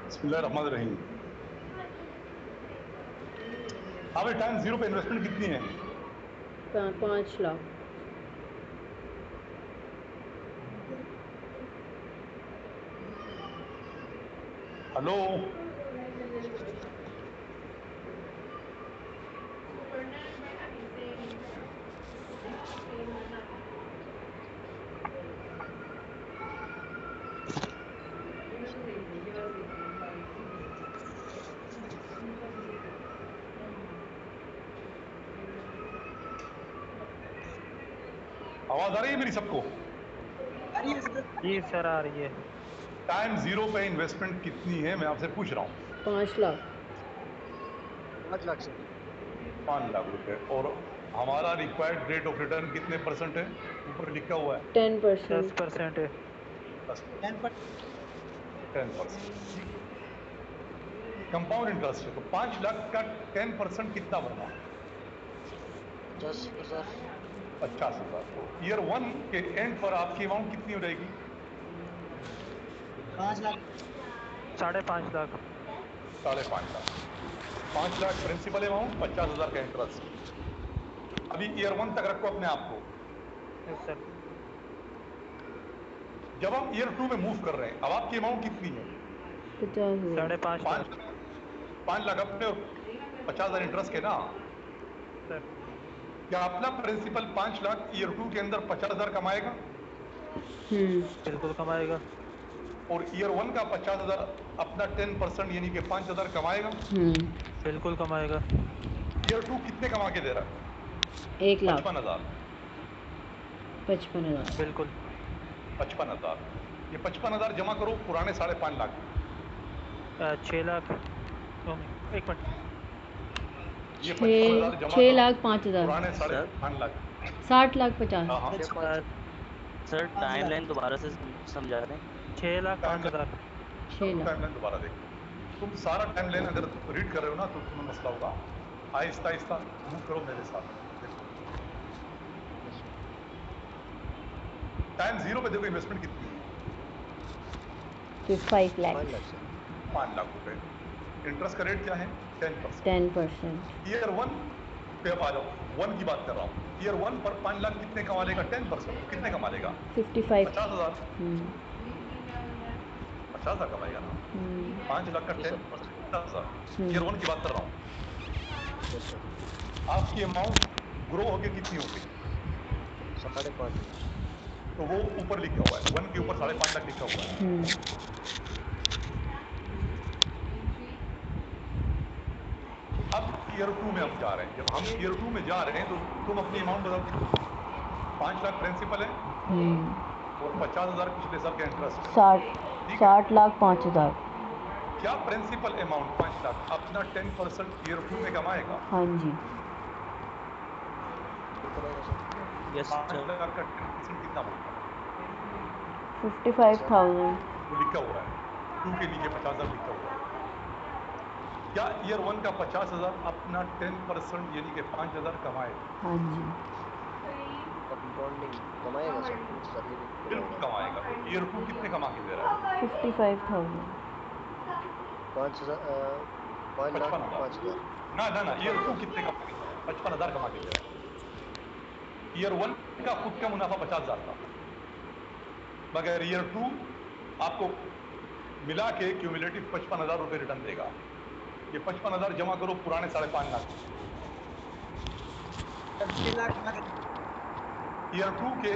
बिस्मिल्लाहिर्रहमानिर्रहीम। अभी time zero पे इन्वेस्टमेंट कितनी है? 5 लाख। हेलो, आवाज आ रही है मेरी सबको? जी सर आ रही है। टाइम जीरो पे इन्वेस्टमेंट कितनी है मैं आपसे पूछ रहा हूँ? 5 लाख। 5 लाख सर। 5 लाख रुपए। और हमारा रिक्वायर्ड रेट ऑफ रिटर्न कितने परसेंट है? ऊपर लिखा हुआ है 10%। 10% है। 10%। 10%, ठीक है। कंपाउंड इंटरेस्ट है तो 5 लाख का 10% कितना बनना? 50,000। 50,000। तो ईयर 1 के एंड पर आपकी अमाउंट कितनी हो जाएगी? 5 लाख। 5.5 लाख। 5.5 लाख। 5 लाख प्रिंसिपल अमाउंट, 50,000 का इंटरेस्ट। अभी ईयर 1 तक रखो अपने आप को। Yes sir. जब हम ईयर 2 में मूव कर रहे हैं, अब आपकी अमाउंट कितनी है? 50,000। 5.5 लाख। 5 लाख अपने और 50,000 इंटरेस्ट के ना। सर क्या अपना प्रिंसिपल 5 लाख ईयर 2 के अंदर 50,000 कमाएगा? बिल्कुल कमाएगा। और ईयर 1 का 50,000 अपना 10% यानी कि 5,000 कमाएगा? बिल्कुल कमाएगा। ईयर 2 कितने कमा के दे रहा है? 1 लाख। 55,000। 55,000। बिल्कुल। 55,000। ये 55,000 जमा करो पुराने 5.5 लाख में। 6 लाख। एक मिनट। ये 55,000 जमा 6 करो लाख 5,000। पुराने सर 5.5 लाख। 60 लाख 50। हाँ हाँ, सर टाइमलाइन दोबारा से समझा दें। 6 लाख 5,000। 6 लाख। टाइमलाइन दोबारा देखो। तुम सारा टाइमलाइन अगर रीड कर रहे हो ना तो तुम्हें मसला होगा। आहिस्ता आहिस्ता मूव करो मेरे साथ। देखो टाइम जीरो पे देखो इन्वेस्टमेंट कितनी है? 5 लाख। 5 लाख सर। 5 लाख रुपए। इंटरेस्ट का रेट क्या है? 10%। 10%। ईयर 1 पे अब आ जाओ, 1 की बात कर रहा हूँ। ईयर 1 पर 5 लाख कितने कमा लेगा? 10%। तो कितने कमा लेगा? 55। 50,000। 50,000 कमाएगा ना। 5 लाख का जी सर। 10% 50,000। ईयर 1 की बात कर रहा हूँ। Yes sir. आपकी अमाउंट ग्रो होके कितनी हो गई? 5.5 लाख। तो वो ऊपर लिखा हुआ है, 1 के ऊपर 5.5 लाख लिखा हुआ है। अब ईयर 2 में हम जा रहे हैं। जब हम ईयर 2 में जा रहे हैं तो तुम अपनी अमाउंट बदल दो। 5 लाख प्रिंसिपल है और 50,000 पिछले साल का इंटरेस्ट है। 60 लाख 5,000। क्या प्रिंसिपल अमाउंट 5 लाख अपना 10% ईयर 2 में कमाएगा? हाँ जी। बिल्कुल कमाएगा सर। Yes 5 sir. लाख का 10% कितना बनता है? 55,000। वो लिखा हुआ है 2 के नीचे 50,000 लिखा हुआ है। क्या ईयर 1 का 50,000 अपना 10% यानी कि 5,000 कमाएगा? हाँ जी। कंपाउंडिंग कमाएगा सर। 5,000 ये भी बिल्कुल कमाएगा। कमाएगा। तो ईयर 2 कितने कमा के दे रहा है? 55,000। 5 लाख 55,000। 5,000। ना ना ना, ईयर 2 55,000। कितने कमा के दे रहा है? 55,000 कमा के दे रहा है। ईयर 1 का खुद का मुनाफा 50,000 था, मगर ईयर 2 आपको मिला के क्यूमुलेटिव 55,000 रुपए रिटर्न देगा। ये 55,000 जमा करो पुराने 5.5 लाख में। 6 लाख। ईयर 2 के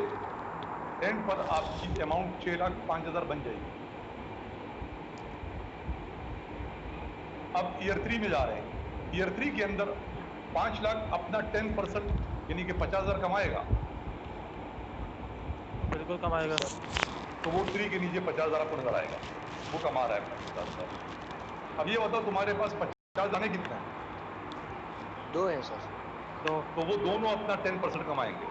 एंड पर आपकी अमाउंट 6,05,000 बन जाएगी। अब ईयर 3 में जा रहे हैं। ईयर 3 के अंदर 5 लाख अपना 10% यानी कि 50,000 कमाएगा, बिल्कुल कमाएगा। सर तो वो 3 के नीचे 50,000 आपको नजर आएगा, वो कमा रहा है 50,000। अब ये बताओ तुम्हारे पास 50 दाने कितने हैं? 2 हैं सर। तो वो दोनों अपना 10% कमाएंगे,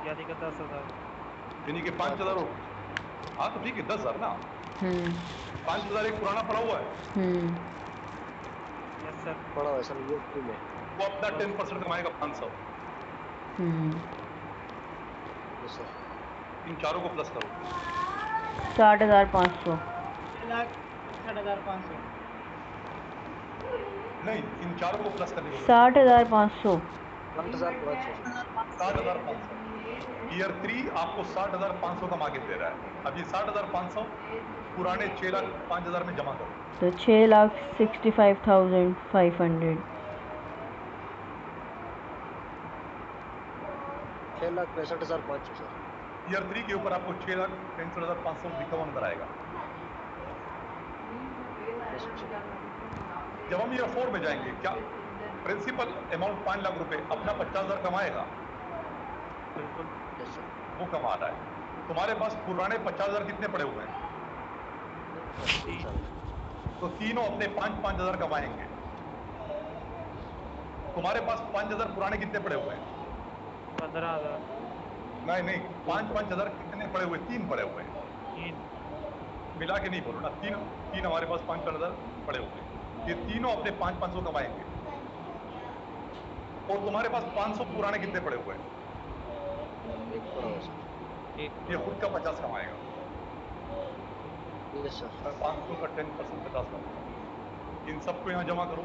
यानी कि 10,000। यानी कि 5,000 हो। हाँ तो ठीक है, 10,000 ना। 5,000 एक पुराना पड़ा हुआ है, यस सर। पड़ा हुआ है सर ये 3 में। वो अपना 10% कमाएगा 500। Yes sir. इन चारों को प्लस करो। 60,500। 6,61,500। नहीं, इन चारों को प्लस करने को बोलो। 60,500। 60,500 सर। 60,500। ईयर 3 आपको 60,500 कमा के दे रहा है। अब ये 60,500 पुराने 6,05,000 में जमा करो। तो 6,65,500। 6,65,500 सर। ईयर 3 के ऊपर आपको 6,63,500 लिखा हुआ नजर आएगा। Yes sir. जब हम ईयर 4 में जाएंगे, क्या प्रिंसिपल अमाउंट 5 लाख रुपए अपना 50,000 कमाएगा? बिल्कुल। Yes sir. वो कमा रहा है। तुम्हारे पास पुराने 50,000 कितने पड़े हुए हैं? 3 सर। तो तीनों अपने 5,000 कमाएंगे। तुम्हारे पास 5,000 पुराने कितने पड़े हुए हैं? 15,000। नहीं नहीं, 5,000 कितने पड़े हुए? 3 पड़े हुए हैं। 3। मिला के नहीं बोलो ना, तीन तीन हमारे पास 5,000 पड़े हुए हैं। ये तीनों अपने 500 कमाएंगे। और तुम्हारे पास 500 पुराने कितने पड़े हुए हैं? 1 पड़ा हुआ है सर। ये खुद का 50 कमाएगा। Yes sir. 500 का 10% 50 बनता है। इन सबको यहाँ जमा करो।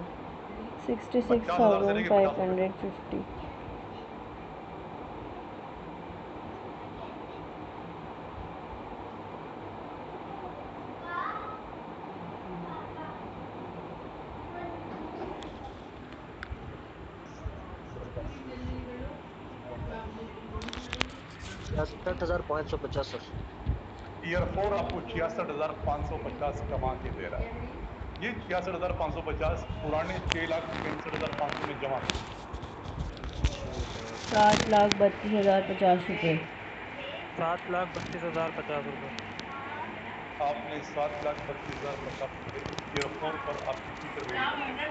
50,000 से लेके 50 रुपए। 66,550। Yes 66,550 sir. ईयर 4 आपको 66,550 कमा के दे रहा है। ये 66,550 पुराने 6,63,500 में जमा करो। 7,32,050 रुपये। 7,32,050 रुपये। आपने 7,32,050 रुपए ईयर 4 पर आपकी फ्यूचर वैल्यू बन गई।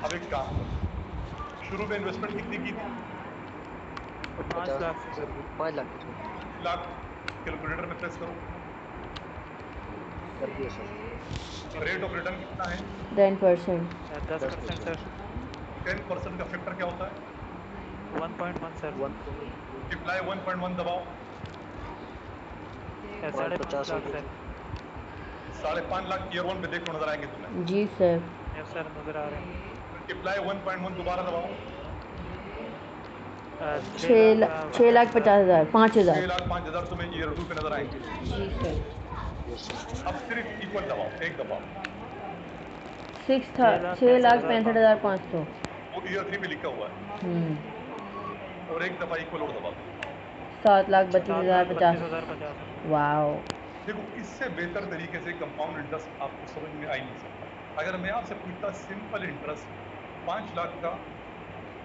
अब एक काम करो, शुरू में इन्वेस्टमेंट कितनी की थी? 5 लाख। सर 5 लाख की सर। 5 लाख। कैलकुलेटर में प्रेस करो। कर दिया सर। रेट ऑफ रिटर्न कितना है? 10%। 10% सर। 10% का फैक्टर क्या होता है? 1.1 सर। 1 मल्टीप्लाई 1.1 दबाओ। 5.5 लाख सर। 5.5 लाख ईयर 1 पे देखो, नजर आएंगे तुम्हें। जी सर। यस सर, नज़र आ रहे हैं। मल्टीप्लाई 1.1 दोबारा दबाओ। 6,50,000। 5,000। 6,05,000 तुम्हें ईयर 2 पे नजर आएंगे। जी सर। Yes sir. अब सिर्फ इक्वल दबाओ, एक दबाओ। 6,65,500। वो ईयर 3 पे लिखा हुआ है। और एक दफा इक्वल और दबा दो। 7,32,050। 7,32,050 रुपये। वाओ। देखो, इससे बेहतर तरीके से कंपाउंड इंटरेस्ट आपको समझ में आ ही नहीं सकता। अगर मैं आपसे पूछता सिंपल इंटरेस्ट 5 लाख का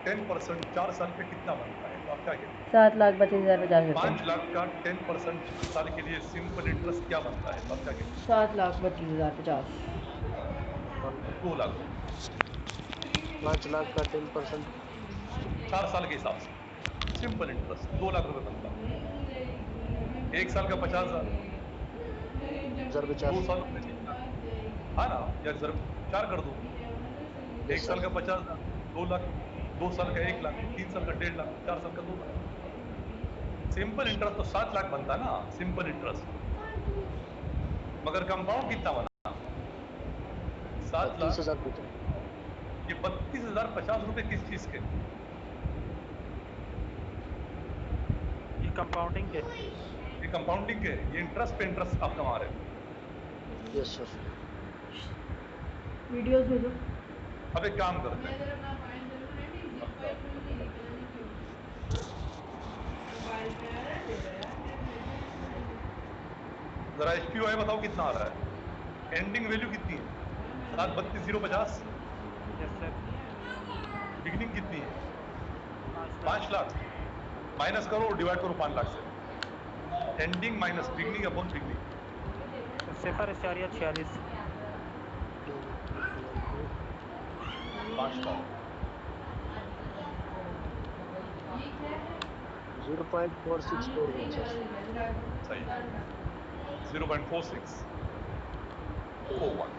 10% 4 साल पे कितना बनता है, तो आप क्या कहते हैं? 7,32,050 रुपये। 5 लाख का 10% 4 साल के लिए सिंपल इंटरेस्ट क्या बनता है, तो आप क्या कहते हैं? 7,32,050। 2 लाख। 5 लाख का 10%। 4 साल के हिसाब से सिंपल इंटरेस्ट 2 लाख रुपए बनता है। 1 साल का 50,000, 2 50। साल में 3 लाख। हाँ ना, या 4 कर दो। 1 यस साल सर। का 50,000, 2 लाख। 2 साल का 1 लाख, 3 साल का 1.5 लाख, 4 साल का 2 लाख। सिंपल इंटरेस्ट तो 7 लाख बनता ना, सिंपल इंटरेस्ट। मगर कंपाउंड कितना बना? 7 लाख। 32,000 ये 32,050 रुपए किस चीज के? ये कंपाउंडिंग के। ये कंपाउंडिंग के, ये इंटरेस्ट पे इंटरेस्ट आप कमा रहे हो। Yes sir. वीडियोस भेजो। अब एक काम करते हैं, जरा HPY बताओ कितना आ रहा है, एंडिंग वैल्यू कितनी है? 732,050। Yes sir. बिगनिंग कितनी है? 5 लाख। 5 लाख। माइनस करो और डिवाइड करो 5 लाख से। Ending minus beginning upon beginning. 0.46। 5 lakh. 0.4641 sir. सही। 0.4641।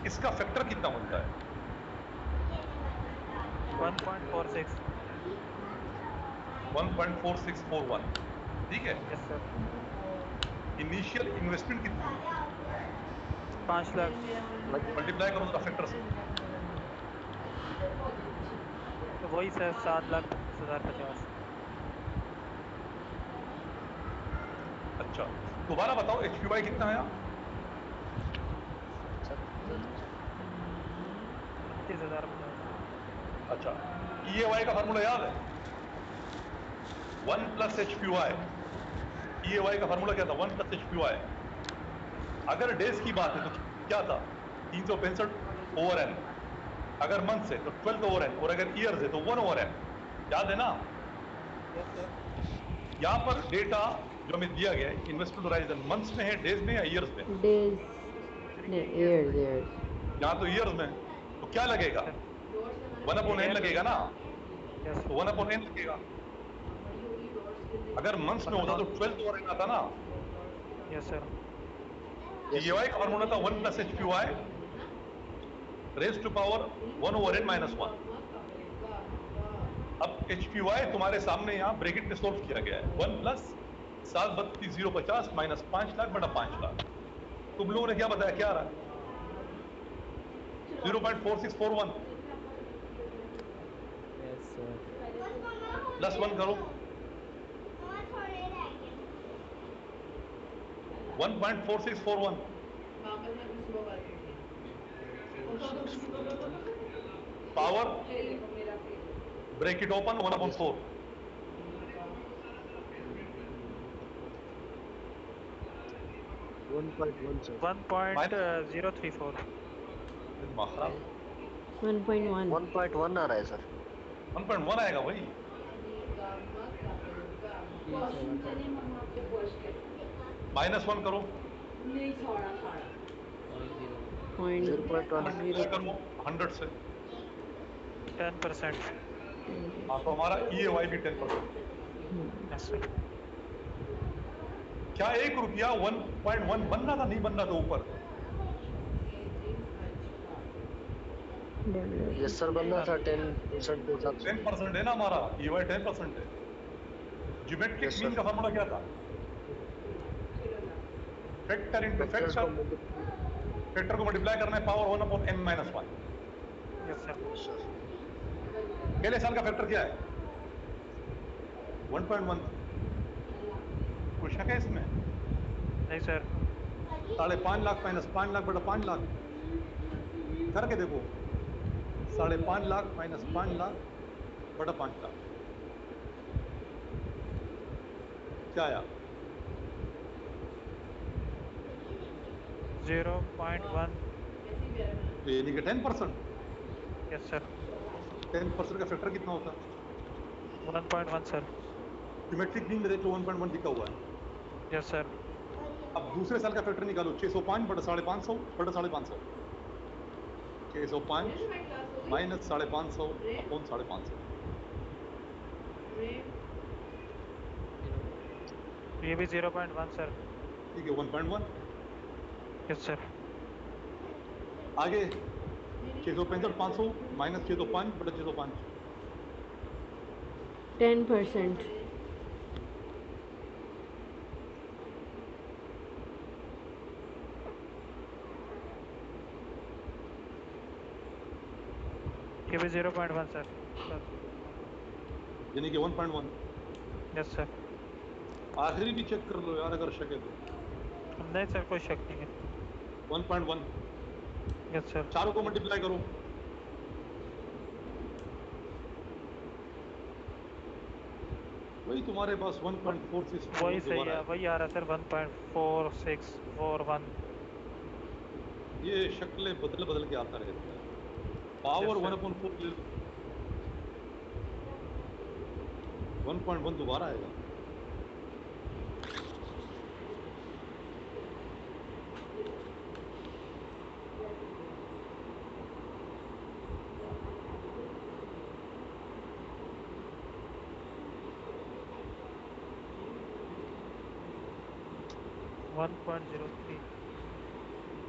इसका फैक्टर कितना बनता है? 1.46। 1.4641। ठीक है। Yes sir. इनिशियल इन्वेस्टमेंट कितनी है? 5 लाख। मल्टीप्लाई करो जरा फैक्टर से। तो वही सर 7,32,050। अच्छा, दोबारा बताओ HPY कितना आया? 32,050। अच्छा, EAY का फार्मूला याद है? 1 प्लस HPY। EAY का फार्मूला क्या था? 1 प्लस HPY। अगर डेज की बात है तो क्या था? 365 ओवर एन। अगर मंथ है तो 12 ओवर एन, और अगर ईयर्स है तो 1 ओवर एन। याद है ना? Yes sir. यहाँ पर डेटा जो हमें दिया गया है, इन्वेस्टमेंट होराइजन मंथ्स में है, डेज में या ईयर्स में? डेज नहीं, ईयर्स ईयर्स। यहाँ तो ईयर्स में, तो क्या लगेगा? 1 अपॉन एन लगेगा ना, यस। तो 1 अपॉन एन लगेगा। अगर मंथ्स में होता तो 12 ओवर एन आता ना। Yes sir. EAY का फॉर्मूला था 1 plus HPY raise to power 1 over n minus 1। अब HPY तुम्हारे सामने यहाँ ब्रैकेट में सोल्व किया गया है। 1 प्लस 732,050 माइनस 5 लाख बटा 5 लाख। तुम लोगों ने क्या बताया, क्या आ रहा है? 0.4641 यस सर। प्लस 1 करो। 1.4641 power bracket open 1 upon 4। 1.1 sir. 1.034। दिमाग खराब। 1.1। 1.1 आ रहा है सर। 1.1 आएगा भाई। ठीक है बता दो। माइनस 1 करो। 0.01। पॉइंट 0.1। जीरो। करो 100 से। 10%। हाँ, तो हमारा EAY भी 10%। Yes sir. क्या 1 रुपया 1.1 बनना था, नहीं बनना था ऊपर? यस सर, बनना था 10% के हिसाब से। 10% है ना हमारा, EAY 10% है। Geometric yes mean sir. का फार्मूला क्या था? फैक्टर इंटू फैक्टर्स को फैक्टर। मल्टीप्लाई। फैक्टर को मल्टीप्लाई करना है power 1 upon n minus 1। Yes sir. Yes sir. पहले साल का फैक्टर क्या है? 1.1। कोई शक है इसमें? नहीं सर। 5.5 लाख माइनस 5 लाख बटा 5 लाख करके देखो। 5.5 लाख माइनस 5 लाख बटा 5 लाख क्या आया? 0.1। तो यानी कि 10%। Yes sir. 10% का फैक्टर कितना होता है? 1.1 सर। ज्योमेट्रिक मीन में देख लो 1.1 लिखा हुआ है। Yes sir. अब दूसरे साल का फैक्टर निकालो। 605 बटा 550 बटा 550। 605 माइनस 550 अपॉन 550। ये भी 0.1 सर। ठीक है, 1.1। Yes sir. आगे 665 500 माइनस 605 बटा 605। 10%। ये भी 0.1 सर। यानी कि 1.1। Yes sir. आखिरी भी चेक कर लो यार अगर शक है तो। नहीं सर, कोई शक नहीं है। 1.1। Yes sir. चारों को मल्टीप्लाई करो। वही तुम्हारे पास 1.46 वही सही दोबारा है, है। वही आ रहा है सर 1.4641। ये शक्लें बदल बदल के आता रहता है। Yes power sir. 1/4 ले लो, 1.1 दोबारा आएगा। वन 1.03।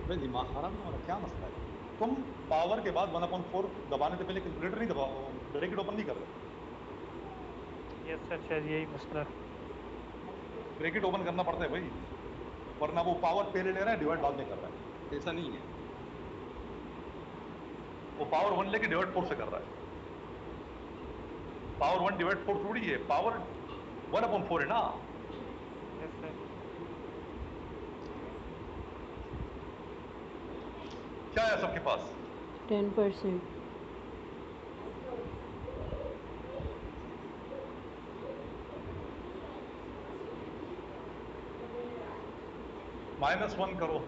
भाई दिमाग खराब ना वाला क्या मसला है? तुम पावर के बाद 1/4 दबाने से पहले कैलकुलेटर नहीं दबाओ, ब्रैकेट ओपन नहीं कर रहे। यस सर, शायद यही मसला है। ब्रैकेट ओपन करना पड़ता है भाई, वरना वो पावर पहले ले रहा है, डिवाइड बाद में कर रहा है। ऐसा नहीं है, वो पावर 1 लेके डिवाइड 4 से कर रहा है। पावर 1 डिवाइड 4 थोड़ी है, पावर 1/4 है ना। Yes sir. क्या है सबके पास? 10%. -1 करो,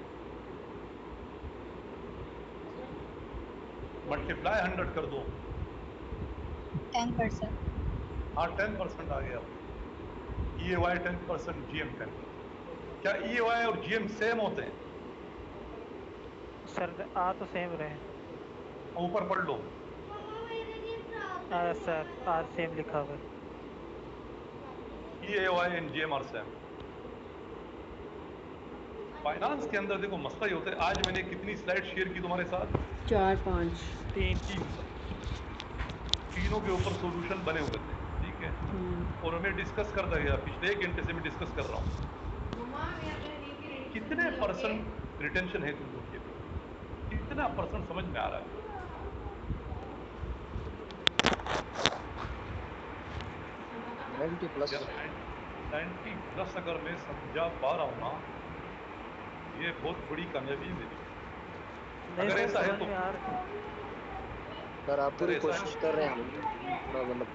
मल्टीप्लाई 100 कर दो। 10%. हाँ 10% आ गया। EAY 10%, GM 10%। क्या EAY और GM सेम होते हैं? सर आ तो सेम रहे हैं। ऊपर पढ़ लो। सर आर सेम लिखा हुआ है। EAY and GM are same. Finance के अंदर देखो मसला ये होता है, आज मैंने कितनी स्लाइड शेयर की तुम्हारे साथ? 4-5. 3। तीनों के ऊपर सॉल्यूशन बने हुए थे, ठीक है। और हमें डिस्कस करता गया, पिछले 1 घंटे से मैं डिस्कस कर रहा हूँ कितने % रिटेंशन है तुम लोग के लिए, कितना % समझ में आ रहा है? 90+। 90+ अगर मैं समझा पा रहा हूँ ना, ये बहुत बड़ी कामयाबी है मेरी। नहीं अगर सर, ऐसा है समझ तो, में आ रहा है। सर आप अगर पूरी ऐसा कोशिश है, कर रहे हैं, थोड़ा मतलब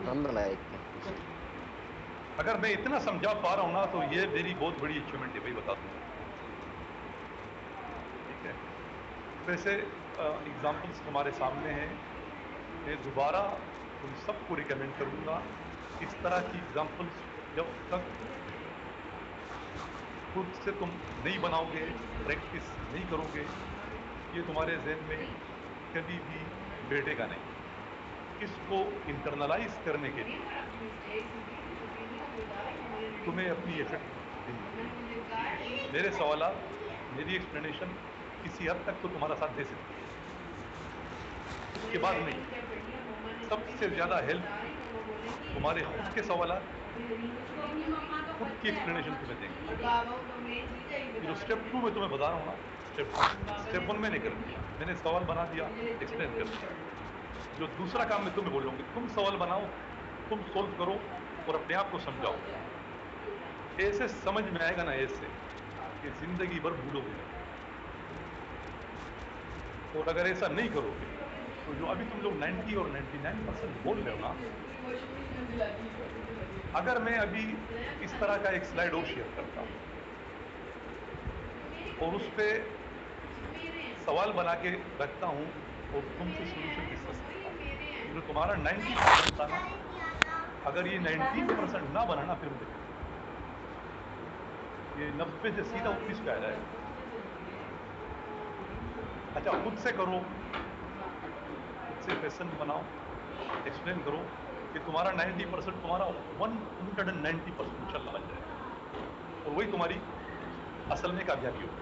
हम लायक है। अगर मैं इतना समझा पा रहा हूँ ना, तो ये मेरी बहुत बड़ी अचीवमेंट है भाई, बता दूं मैं। ठीक है, वैसे एग्जाम्पल्स तुम्हारे सामने हैं। मैं दोबारा तुम सबको रिकमेंड करूंगा, इस तरह की एग्जाम्पल्स जब तक खुद से तुम नहीं बनाओगे, प्रैक्टिस नहीं करोगे, ये तुम्हारे जहन में कभी भी बैठेगा नहीं। इसको इंटरनलाइज करने के लिए तुम्हें अपनी एफर्ट देनी पड़ेगी। मेरे सवालात, मेरी एक्सप्लेनेशन किसी हद तक तो तुम्हारा साथ दे सकती है, उसके बाद नहीं। सबसे ज्यादा हेल्प तुम्हारे खुद के सवालात, खुद की एक्सप्लेनेशन तुम्हें देंगे। ये जो स्टेप 2 में तुम्हें बता रहा हूँ ना, स्टेप 1 मैंने कर दिया, मैंने सवाल बना दिया, एक्सप्लेन कर दिया। जो दूसरा काम मैं तुम्हें बोलूंगी, तुम सवाल बनाओ, तुम सोल्व करो और अपने आप को समझाओ। ऐसे समझ में आएगा ना, ऐसे कि जिंदगी भर भूलोगे नहीं। और अगर ऐसा नहीं करोगे तो जो अभी तुम लोग 90 और 99% बोल रहे हो ना, अगर मैं अभी इस तरह का एक स्लाइड और शेयर करता हूं और उस पे सवाल बना के रखता हूं और तुमसे सॉल्यूशन डिस्कस करता हूं, ये जो तुम्हारा 90% था ना, अगर ये 19% ना बना ना, फिर मुझे कहना, ये 90 से सीधा 19 पे आ जाएगा। अच्छा, खुद से करो, खुद से क्वेश्चन बनाओ, एक्सप्लेन करो कि तुम्हारा 90% तुम्हारा 190% इंशाल्लाह बन जाएगा, और वही तुम्हारी असल में कामयाबी होगी।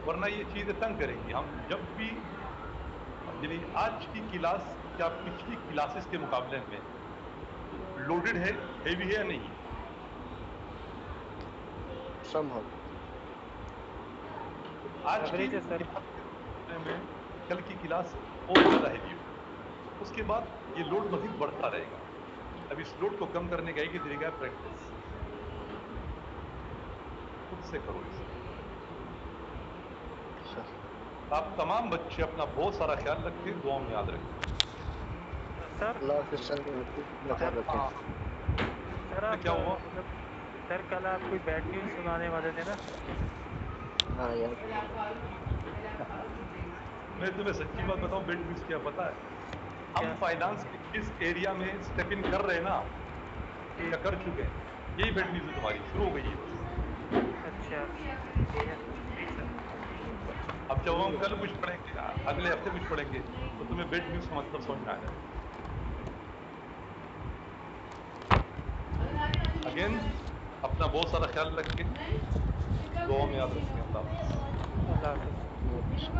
वरना ये चीजें तंग करेंगी। हम जब भी, यानी आज की क्लास क्या पिछली क्लासेस के मुकाबले में लोडेड है, हेवी है या नहीं है? संभव। आज की एवरेज है सर। क्लास के मुकाबले में कल की क्लास और ज्यादा हेवी होगी। उसके बाद ये लोड मजीद बढ़ता रहेगा। अब इस लोड को कम करने का एक ही तरीका है, प्रैक्टिस। खुद से करो इसे। आप तमाम बच्चे अपना बहुत सारा ख्याल रखें, दुआओं में याद रखें। सर अल्लाह हाफिज़ सर, अपना ख्याल रखें। हाँ, सर आप क्या हुआ? मतलब सर कल आप कोई बैड न्यूज़ सुनाने वाले थे ना? हाँ यार, मैं तुम्हें सच्ची बात बताऊं, बेड न्यूज क्या पता है? हम क्या? फाइनेंस के इस एरिया में स्टेप इन कर रहे हैं ना, जी। या कर चुके हैं, यही बेड न्यूज है तुम्हारी, शुरू हो गई है बस। अच्छा ठीक है, ठीक सर। अब जब हम कल कुछ पढ़ेंगे, अगले हफ्ते कुछ पढ़ेंगे, तो तुम्हें बेड न्यूज का मतलब समझ में आ जाएगा। अगेन अपना बहुत सारा ख्याल रखें, दुआ में याद रखें। अल्लाह हाफ़िज़। अल्लाह हाफिज़। अल्लाह हाफिज़।